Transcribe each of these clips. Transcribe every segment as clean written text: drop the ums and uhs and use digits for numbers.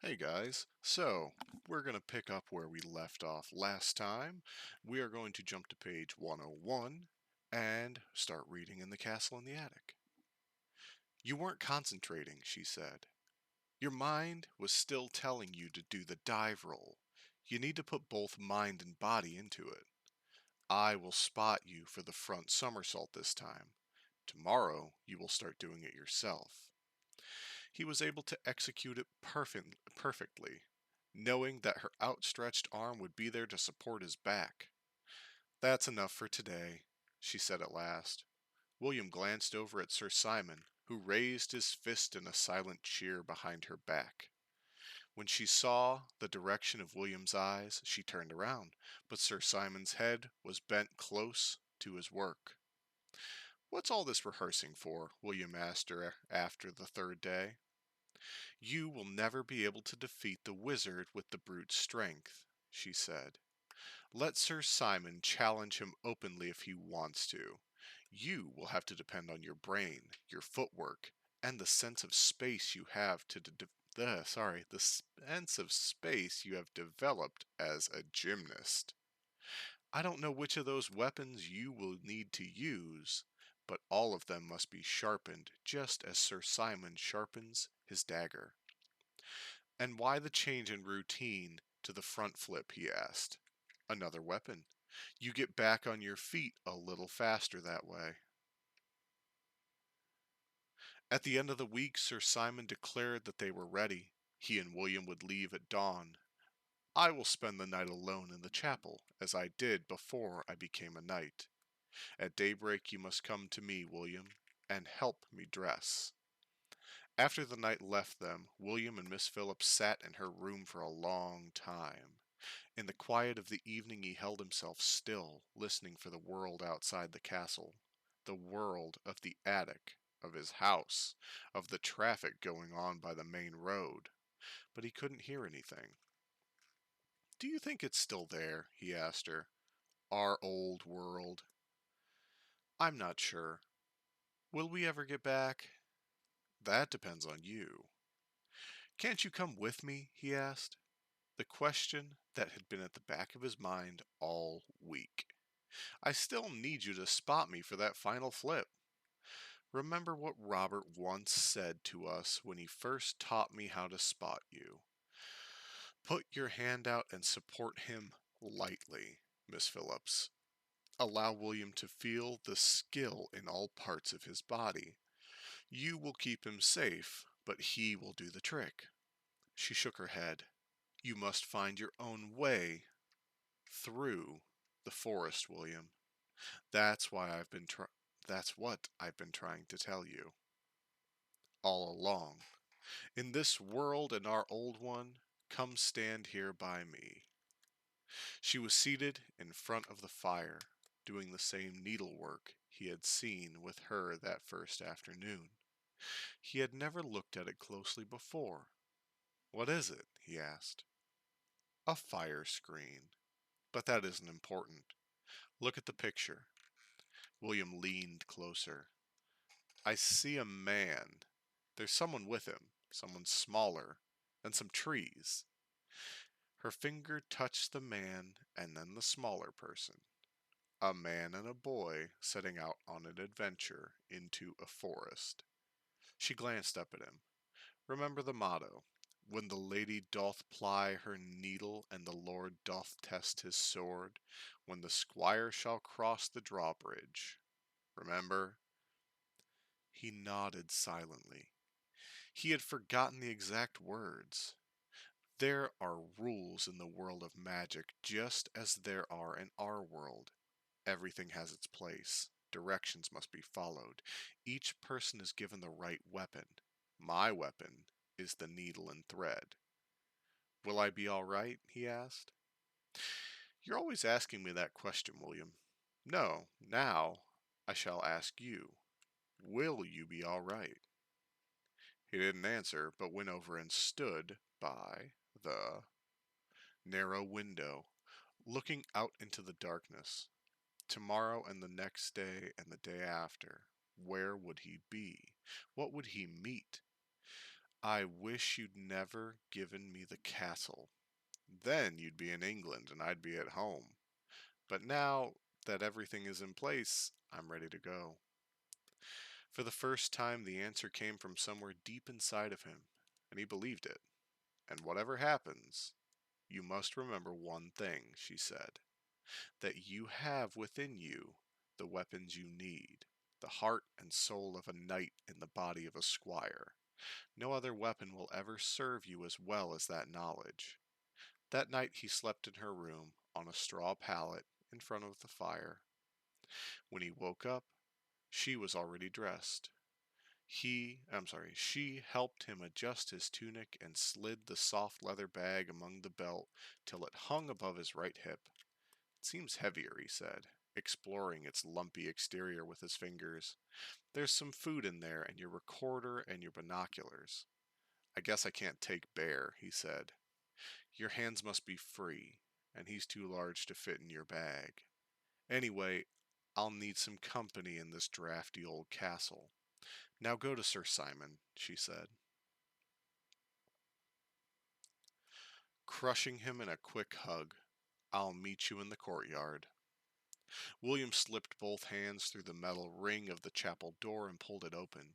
Hey guys, so we're going to pick up where we left off last time. We are going to jump to page 101 and start reading in the castle in the attic. You weren't concentrating, she said. Your mind was still telling you to do the dive roll. You need to put both mind and body into it. I will spot you for the front somersault this time. Tomorrow you will start doing it yourself. He was able to execute it perfectly, knowing that her outstretched arm would be there to support his back. That's enough for today, she said at last. William glanced over at Sir Simon, who raised his fist in a silent cheer behind her back. When she saw the direction of William's eyes, she turned around, but Sir Simon's head was bent close to his work. What's all this rehearsing for? William asked her after the third day. You will never be able to defeat the wizard with the brute strength, she said. Let Sir Simon challenge him openly if he wants to. You will have to depend on your brain, your footwork, and the sense of space you have the sense of space you have developed as a gymnast. I don't know which of those weapons you will need to use, but all of them must be sharpened just as Sir Simon sharpens his dagger. And why the change in routine to the front flip, he asked. Another weapon. You get back on your feet a little faster that way. At the end of the week, Sir Simon declared that they were ready. He and William would leave at dawn. I will spend the night alone in the chapel, as I did before I became a knight. At daybreak you must come to me, William, and help me dress. After the knight left them, William and Miss Phillips sat in her room for a long time. In the quiet of the evening he held himself still, listening for the world outside the castle, the world of the attic, of his house, of the traffic going on by the main road. But he couldn't hear anything. Do you think it's still there? He asked her. Our old world. I'm not sure. Will we ever get back? That depends on you. Can't you come with me? He asked. The question that had been at the back of his mind all week. I still need you to spot me for that final flip. Remember what Robert once said to us when he first taught me how to spot you. Put your hand out and support him lightly, Miss Phillips. Allow William to feel the skill in all parts of his body. You will keep him safe, but he will do the trick. She shook her head. You must find your own way through the forest, William. That's why I've been try- that's what I've been trying to tell you all along. In this world and our old one, come stand here by me. She was seated in front of the fire, doing the same needlework he had seen with her that first afternoon. He had never looked at it closely before. What is it? He asked. A fire screen. But that isn't important. Look at the picture. William leaned closer. I see a man. There's someone with him, someone smaller, and some trees. Her finger touched the man and then the smaller person. A man and a boy setting out on an adventure into a forest. She glanced up at him. Remember the motto. When the lady doth ply her needle and the lord doth test his sword, when the squire shall cross the drawbridge. Remember? He nodded silently. He had forgotten the exact words. There are rules in the world of magic just as there are in our world. Everything has its place. Directions must be followed. Each person is given the right weapon. My weapon is the needle and thread. Will I be all right? He asked. You're always asking me that question, William. No, now I shall ask you. Will you be all right? He didn't answer, but went over and stood by the narrow window, looking out into the darkness. Tomorrow and the next day and the day after, where would he be? What would he meet? I wish you'd never given me the castle. Then you'd be in England and I'd be at home. But now that everything is in place, I'm ready to go. For the first time, the answer came from somewhere deep inside of him, and he believed it. And whatever happens, you must remember one thing, she said, that you have within you the weapons you need, the heart and soul of a knight in the body of a squire. No other weapon will ever serve you as well as that knowledge. That night he slept in her room, on a straw pallet, in front of the fire. When he woke up, she was already dressed. She helped him adjust his tunic and slid the soft leather bag among the belt till it hung above his right hip. It seems heavier, he said, exploring its lumpy exterior with his fingers. There's some food in there, and your recorder and your binoculars. I guess I can't take Bear, he said. Your hands must be free, and he's too large to fit in your bag. Anyway, I'll need some company in this drafty old castle. Now go to Sir Simon, she said. Crushing him in a quick hug, I'll meet you in the courtyard. William slipped both hands through the metal ring of the chapel door and pulled it open.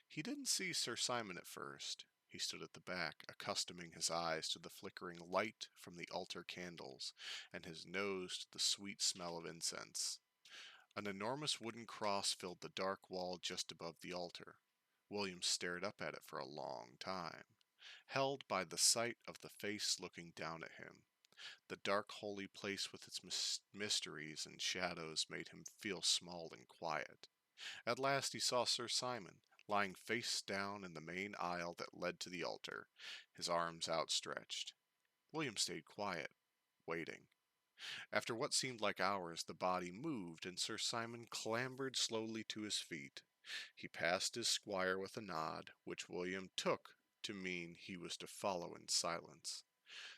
He didn't see Sir Simon at first. He stood at the back, accustoming his eyes to the flickering light from the altar candles, and his nose to the sweet smell of incense. An enormous wooden cross filled the dark wall just above the altar. William stared up at it for a long time, held by the sight of the face looking down at him. The dark holy place with its mysteries and shadows made him feel small and quiet. At last he saw Sir Simon, lying face down in the main aisle that led to the altar, his arms outstretched. William stayed quiet, waiting. After what seemed like hours, the body moved, and Sir Simon clambered slowly to his feet. He passed his squire with a nod, which William took to mean he was to follow in silence.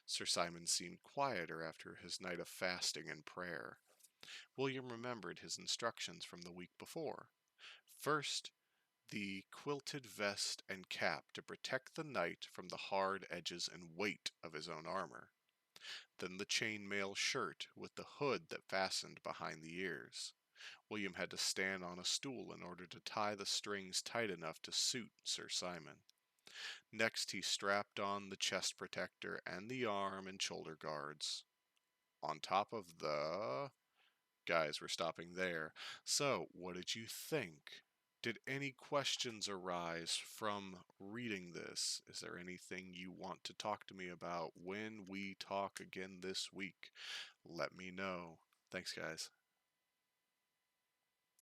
Sir Simon seemed quieter after his night of fasting and prayer. William remembered his instructions from the week before. First, the quilted vest and cap to protect the knight from the hard edges and weight of his own armor. Then the chainmail shirt with the hood that fastened behind the ears. William had to stand on a stool in order to tie the strings tight enough to suit Sir Simon. Next he strapped on the chest protector and the arm and shoulder guards. On top of the... Guys, we're stopping there. So, what did you think? Did any questions arise from reading this? Is there anything you want to talk to me about when we talk again this week? Let me know. Thanks, guys.